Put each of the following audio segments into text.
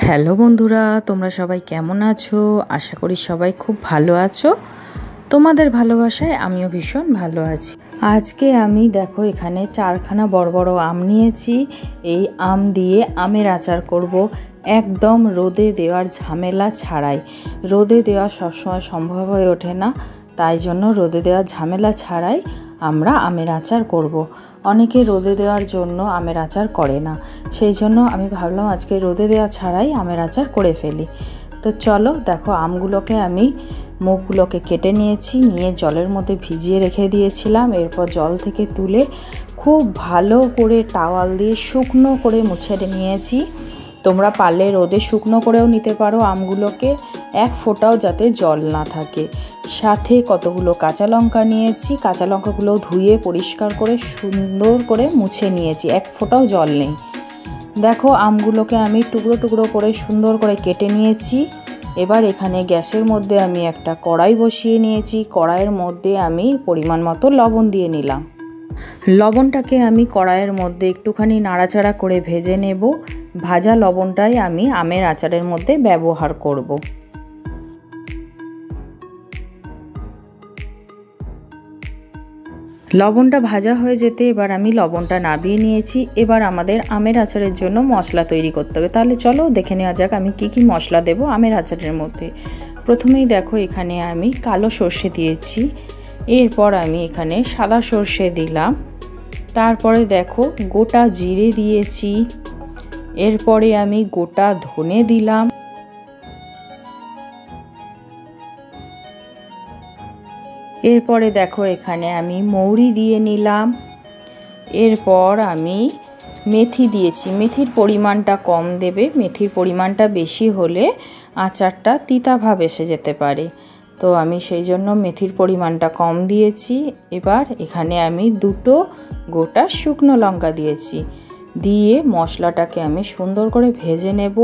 Hello বন্ধুরা, তোমরা সবাই কেমন আছো? আশা করি সবাই খুব ভালো আছো। তোমাদের ভালোবাসায় আমিও ভীষণ ভালো আছি। আজকে আমি দেখো এখানে 4খানা বড় বড় আম নিয়েছি। এই আম দিয়ে আমের আচার করব, একদম রোদে দেওয়ার ঝামেলা ছাড়াই। রোদে দেওয়া সবসময় সম্ভব হয়ে ওঠে না, তাই জন্য রোদে দেওয়ার ঝামেলা ছাড়াই আমরা আমের আচার করব। অনেকে রোদে দেওয়ার জন্য আমের আচার করে না, সেই জন্য আমি ভাবলাম আজকে রোদে দেওয়া ছাড়াই আমের আচার করে ফেলি। তো চলো দেখো, আমগুলোকে আমি মুখগুলোকে কেটে নিয়েছি, নিয়ে জলের মধ্যে ভিজিয়ে রেখে দিয়েছিলাম। এরপর জল থেকে তুলে খুব ভালো করে টাওয়াল দিয়ে শুকনো করে মুছে নিয়েছি। তোমরা পারলে রোদে শুকনো করেও নিতে পারো আমগুলোকে, এক ফোঁটাও যাতে জল না থাকে। সাথে কতগুলো কাঁচা লঙ্কা নিয়েছি, কাঁচা লঙ্কাগুলো ধুয়ে পরিষ্কার করে সুন্দর করে মুছে নিয়েছি, এক ফোঁটাও জল নেই। দেখো আমগুলোকে আমি টুকরো টুকরো করে সুন্দর করে কেটে নিয়েছি। এবার এখানে গ্যাসের মধ্যে আমি একটা কড়াই বসিয়ে নিয়েছি। কড়াইয়ের মধ্যে আমি পরিমাণ মতো লবণ দিয়ে নিলাম। লবণটাকে আমি কড়াইয়ের মধ্যে একটুখানি নাড়াচাড়া করে ভেজে নেব। ভাজা লবণটাই আমি আমের আচারের মধ্যে ব্যবহার করব। লবণটা ভাজা হয়ে যেতে এবার আমি লবণটা নামিয়ে নিয়েছি। এবার আমাদের আমের আচারের জন্য মশলা তৈরি করতে হবে। তাহলে চলো দেখে নেওয়া যাক আমি কি কি মশলা দেব আমের আচারের মধ্যে। প্রথমেই দেখো এখানে আমি কালো সর্ষে দিয়েছি, এরপর আমি এখানে সাদা সর্ষে দিলাম, তারপরে দেখো গোটা জিরে দিয়েছি, এরপরে আমি গোটা ধনে দিলাম, এরপরে দেখো এখানে আমি মৌরি দিয়ে নিলাম, এরপর আমি মেথি দিয়েছি। মেথির পরিমাণটা কম দেবে, মেথির পরিমাণটা বেশি হলে আচারটা তিতা ভাব এসে যেতে পারে, তো আমি সেই জন্য মেথির পরিমাণটা কম দিয়েছি। এবার এখানে আমি 2টো গোটা শুকনো লঙ্কা দিয়েছি, দিয়ে মশলাটাকে আমি সুন্দর করে ভেজে নেব।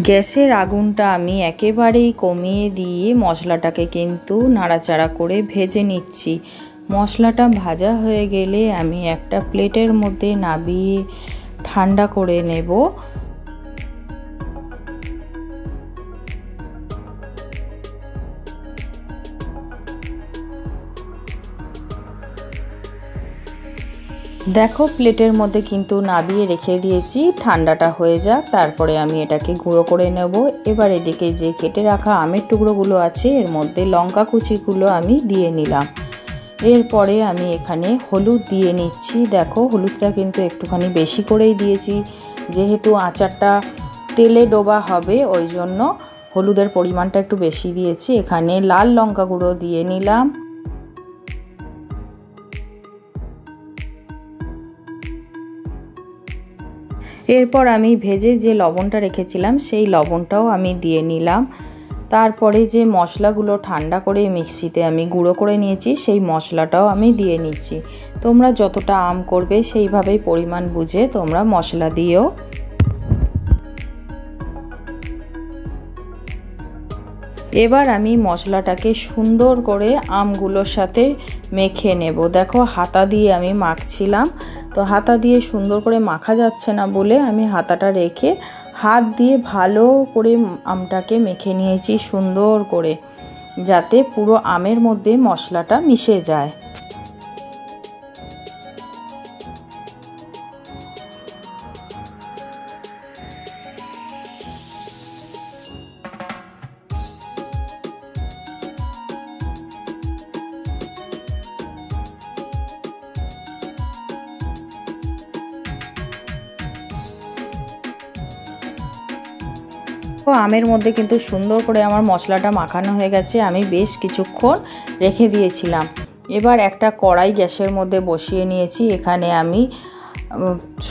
গ্যাসের আগুনটা আমি একেবারেই কমিয়ে দিয়ে মশলাটাকে কিন্তু নাড়াচাড়া করে ভেজে নিচ্ছি। মশলাটা ভাজা হয়ে গেলে আমি একটা প্লেটের মধ্যে নামিয়ে ঠান্ডা করে নেব। দেখো প্লেটের মধ্যে কিন্তু নামিয়ে রেখে দিয়েছি, ঠান্ডাটা হয়ে যাক, তারপরে আমি এটাকে গুঁড়ো করে নেব। এবার এদিকে যে কেটে রাখা আমের টুকরোগুলো আছে এর মধ্যে লঙ্কা কুচিগুলো আমি দিয়ে নিলাম। এরপরে আমি এখানে হলুদ দিয়ে নিচ্ছি। দেখো হলুদটা কিন্তু একটুখানি বেশি করেই দিয়েছি, যেহেতু আচারটা তেলে ডোবা হবে ওই জন্য হলুদের পরিমাণটা একটু বেশি দিয়েছি। এখানে লাল লঙ্কা গুঁড়ো দিয়ে নিলাম, এরপর আমি ভেজে যে লবণটা রেখেছিলাম সেই লবণটাও আমি দিয়ে নিলাম। তারপরে যে মশলাগুলো ঠান্ডা করে মিক্সিতে আমি গুঁড়ো করে নিয়েছি সেই মশলাটাও আমি দিয়ে নিচ্ছি। তোমরা যতটা আম করবে সেইভাবেই পরিমাণ বুঝে তোমরা মশলা দিও। এবার আমি মশলাটাকে সুন্দর করে আমগুলোর সাথে মেখে নেব। দেখো হাতা দিয়ে আমি মাখছিলাম, তো হাতা দিয়ে সুন্দর করে মাখা যাচ্ছে না বলে আমি হাতাটা রেখে হাত দিয়ে ভালো করে আমটাকে মেখে নিয়েছি সুন্দর করে, যাতে পুরো আমের মধ্যে মশলাটা মিশে যায়। আমের মধ্যে কিন্তু সুন্দর করে আমার মশলাটা মাখানো হয়ে গেছে, আমি বেশ কিছুক্ষণ রেখে দিয়েছিলাম। এবার একটা কড়াই গ্যাসের মধ্যে বসিয়ে নিয়েছি, এখানে আমি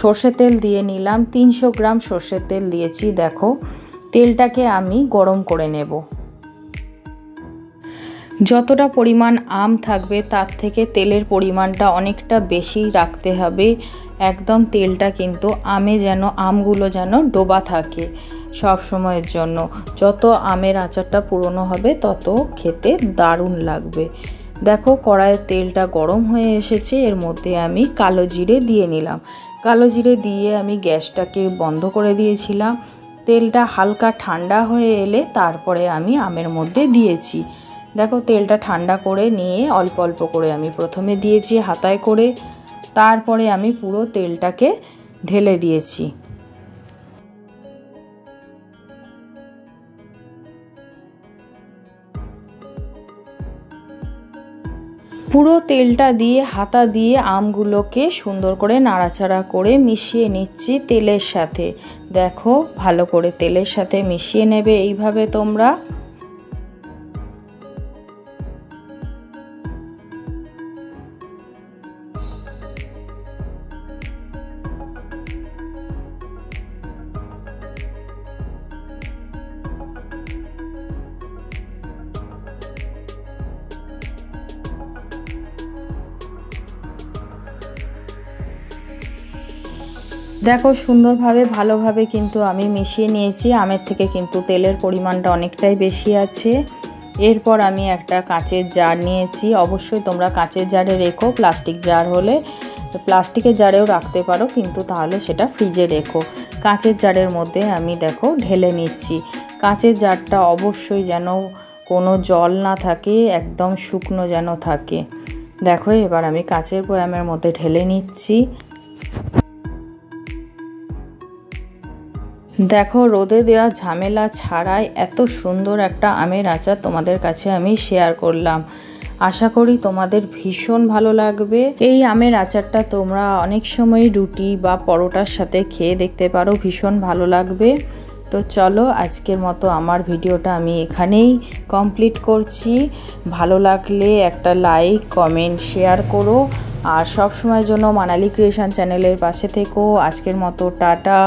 সর্ষের তেল দিয়ে নিলাম। 300 গ্রাম সর্ষের তেল দিয়েছি। দেখো তেলটাকে আমি গরম করে নেব। যতটা পরিমাণ আম থাকবে তার থেকে তেলের পরিমাণটা অনেকটা বেশি রাখতে হবে। একদম তেলটা কিন্তু আমগুলো যেন ডোবা থাকে সব সময়ের জন্য। যত আমের আচারটা পুরনো হবে তত খেতে দারুণ লাগবে। দেখো কড়াইয়ের তেলটা গরম হয়ে এসেছে, এর মধ্যে আমি কালো জিরে দিয়ে নিলাম। কালো জিরে দিয়ে আমি গ্যাসটাকে বন্ধ করে দিয়েছিলাম। তেলটা হালকা ঠান্ডা হয়ে এলে তারপরে আমি আমের মধ্যে দিয়েছি। দেখো তেলটা ঠান্ডা করে নিয়ে অল্প অল্প করে আমি প্রথমে দিয়েছি হাতায় করে, তারপরে আমি পুরো তেলটাকে ঢেলে দিয়েছি। পুরো তেলটা দিয়ে হাতা দিয়ে আমগুলোকে সুন্দর করে নাড়াচাড়া করে মিশিয়ে নিচ্ছি তেলের সাথে। দেখো ভালো করে তেলের সাথে মিশিয়ে নেবে এইভাবে তোমরা। দেখো সুন্দরভাবে ভালোভাবে কিন্তু আমি মিশিয়ে নিয়েছি। আমের থেকে কিন্তু তেলের পরিমাণটা অনেকটাই বেশি আছে। এরপর আমি একটা কাঁচের জার নিয়েছি। অবশ্যই তোমরা কাঁচের জারে রেখো, প্লাস্টিক জার হলে প্লাস্টিকের জারেও রাখতে পারো, কিন্তু তাহলে সেটা ফ্রিজে রেখো। কাঁচের জারের মধ্যে আমি দেখো ঢেলে নিচ্ছি। কাঁচের জারটা অবশ্যই যেন কোনো জল না থাকে, একদম শুকনো যেন থাকে। দেখো এবার আমি কাঁচের বয়ামের মধ্যে ঢেলে নিচ্ছি। দেখো রোদে দেওয়া ঝামেলা ছাড়াই এত সুন্দর একটা আমের আচার তোমাদের কাছে আমি শেয়ার করলাম। আশা করি তোমাদের ভীষণ ভালো লাগবে। এই আমের আচারটা তোমরা অনেক সময় রুটি বা পরোটার সাথে খেয়ে দেখতে পারো, ভীষণ ভালো লাগবে। তো চলো আজকের মতো আমার ভিডিওটা আমি এখানেই কমপ্লিট করছি। ভালো লাগলে একটা লাইক, কমেন্ট, শেয়ার করো। আর সব সময়ের জন্য মানালি ক্রিয়েশন চ্যানেলের পাশে থেকো। আজকের মতো টাটা।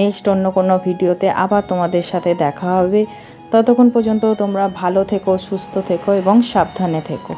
নেক্সট অন্য কোনো ভিডিওতে আবার তোমাদের সাথে দেখা হবে। ততক্ষণ পর্যন্ত তোমরা ভালো থেকো, সুস্থ থেকো এবং সাবধানে থেকো।